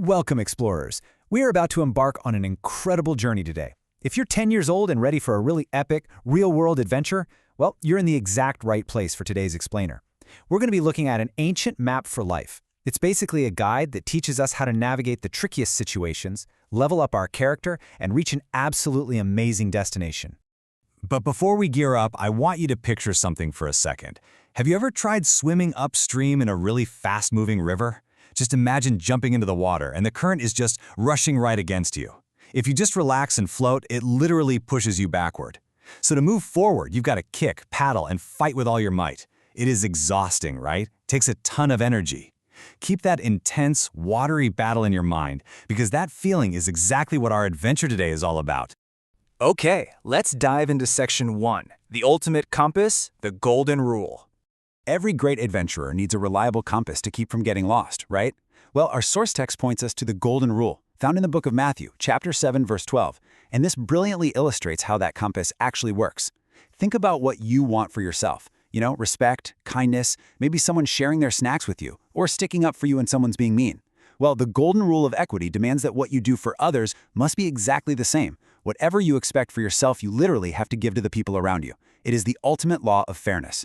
Welcome, explorers. We are about to embark on an incredible journey today. If you're 10 years old and ready for a really epic, real-world adventure, well, you're in the exact right place for today's explainer. We're going to be looking at an ancient map for life. It's basically a guide that teaches us how to navigate the trickiest situations, level up our character, and reach an absolutely amazing destination. But before we gear up, I want you to picture something for a second. Have you ever tried swimming upstream in a really fast-moving river? Just imagine jumping into the water and the current is just rushing right against you. If you just relax and float, it literally pushes you backward. So to move forward, you've got to kick, paddle, and fight with all your might. It is exhausting, right? Takes a ton of energy. Keep that intense, watery battle in your mind, because that feeling is exactly what our adventure today is all about. Okay, let's dive into Section 1, the ultimate compass, the golden rule. Every great adventurer needs a reliable compass to keep from getting lost, right? Well, our source text points us to the golden rule, found in the book of Matthew, chapter 7, verse 12, and this brilliantly illustrates how that compass actually works. Think about what you want for yourself. Respect, kindness, maybe someone sharing their snacks with you, or sticking up for you when someone's being mean. Well, the golden rule of equity demands that what you do for others must be exactly the same. Whatever you expect for yourself, you literally have to give to the people around you. It is the ultimate law of fairness.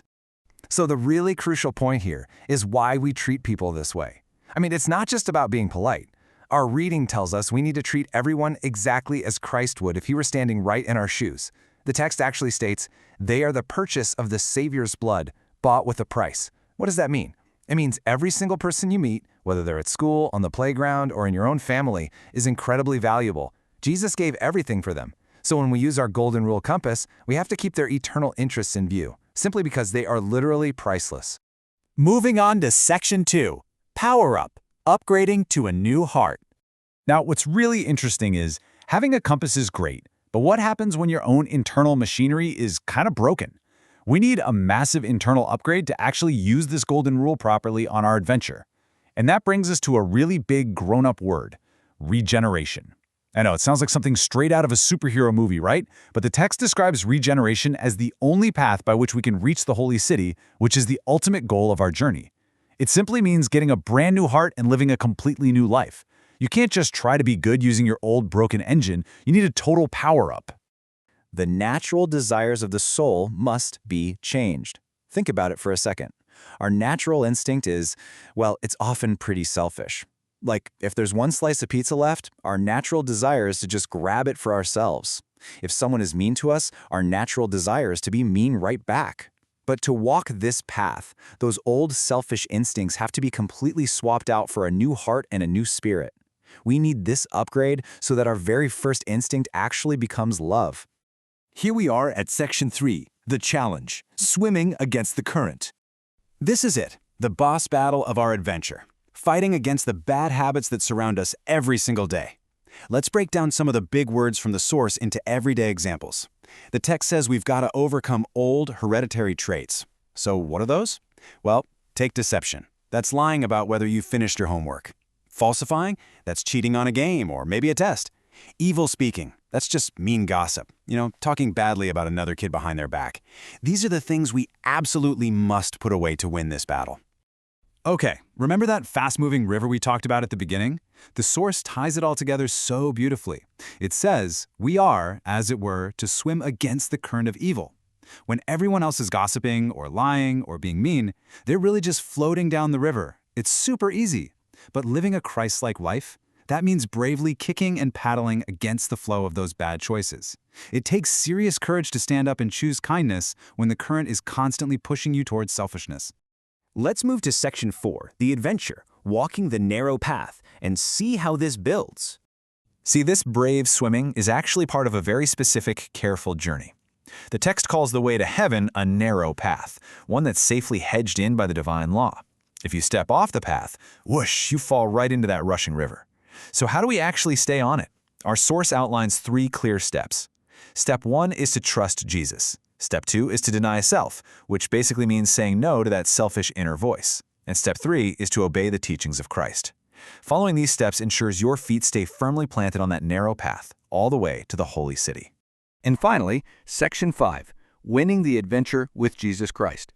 So the really crucial point here is why we treat people this way. It's not just about being polite. Our reading tells us we need to treat everyone exactly as Christ would if he were standing right in our shoes. The text actually states, "They are the purchase of the Savior's blood, bought with a price." What does that mean? It means every single person you meet, whether they're at school, on the playground, or in your own family, is incredibly valuable. Jesus gave everything for them. So when we use our golden rule compass, we have to keep their eternal interests in view, simply because they are literally priceless. Moving on to Section 2, Power Up, upgrading to a new heart. Now, what's really interesting is having a compass is great, but what happens when your own internal machinery is kind of broken? We need a massive internal upgrade to actually use this golden rule properly on our adventure. And that brings us to a really big grown-up word, regeneration. I know, it sounds like something straight out of a superhero movie, right? But the text describes regeneration as the only path by which we can reach the holy city, which is the ultimate goal of our journey. It simply means getting a brand new heart and living a completely new life. You can't just try to be good using your old broken engine. You need a total power-up. The natural desires of the soul must be changed. Think about it for a second. Our natural instinct is, well, it's often pretty selfish. Like, if there's one slice of pizza left, our natural desire is to just grab it for ourselves. If someone is mean to us, our natural desire is to be mean right back. But to walk this path, those old selfish instincts have to be completely swapped out for a new heart and a new spirit. We need this upgrade so that our very first instinct actually becomes love. Here we are at Section 3, the challenge, swimming against the current. This is it, the boss battle of our adventure. Fighting against the bad habits that surround us every single day. Let's break down some of the big words from the source into everyday examples. The text says we've got to overcome old hereditary traits. So what are those? Well, take deception. That's lying about whether you finished your homework. Falsifying? That's cheating on a game or maybe a test. Evil speaking. That's just mean gossip. Talking badly about another kid behind their back. These are the things we absolutely must put away to win this battle. Okay, remember that fast-moving river we talked about at the beginning? The source ties it all together so beautifully. It says, we are, as it were, to swim against the current of evil. When everyone else is gossiping or lying or being mean, they're really just floating down the river. It's super easy. But living a Christ-like life, that means bravely kicking and paddling against the flow of those bad choices. It takes serious courage to stand up and choose kindness when the current is constantly pushing you towards selfishness. Let's move to Section 4, the adventure, walking the narrow path, and see how this builds. See, this brave swimming is actually part of a very specific, careful journey. The text calls the way to heaven a narrow path, one that's safely hedged in by the divine law. If you step off the path, whoosh, you fall right into that rushing river. So how do we actually stay on it? Our source outlines 3 clear steps. Step 1 is to trust Jesus. Step 2 is to deny self, which basically means saying no to that selfish inner voice. And step 3 is to obey the teachings of Christ. Following these steps ensures your feet stay firmly planted on that narrow path, all the way to the holy city. And finally, Section 5, winning the adventure with Jesus Christ.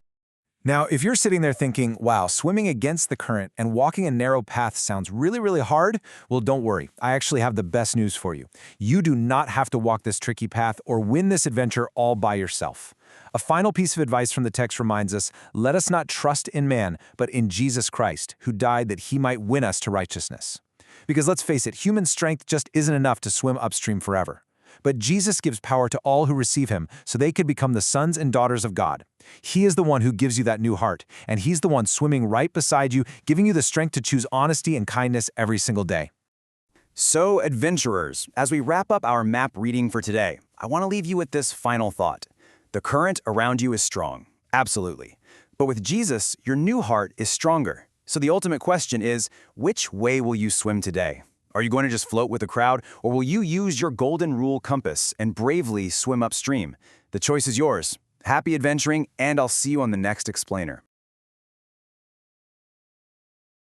Now, if you're sitting there thinking, wow, swimming against the current and walking a narrow path sounds really, really hard, well, don't worry. I actually have the best news for you. You do not have to walk this tricky path or win this adventure all by yourself. A final piece of advice from the text reminds us, let us not trust in man, but in Jesus Christ, who died that he might win us to righteousness. Because let's face it, human strength just isn't enough to swim upstream forever. But Jesus gives power to all who receive him so they could become the sons and daughters of God. He is the one who gives you that new heart, and he's the one swimming right beside you, giving you the strength to choose honesty and kindness every single day. So, adventurers, as we wrap up our map reading for today, I want to leave you with this final thought. The current around you is strong, absolutely. But with Jesus, your new heart is stronger. So the ultimate question is, which way will you swim today? Are you going to just float with the crowd, or will you use your golden rule compass and bravely swim upstream? The choice is yours. Happy adventuring, and I'll see you on the next explainer.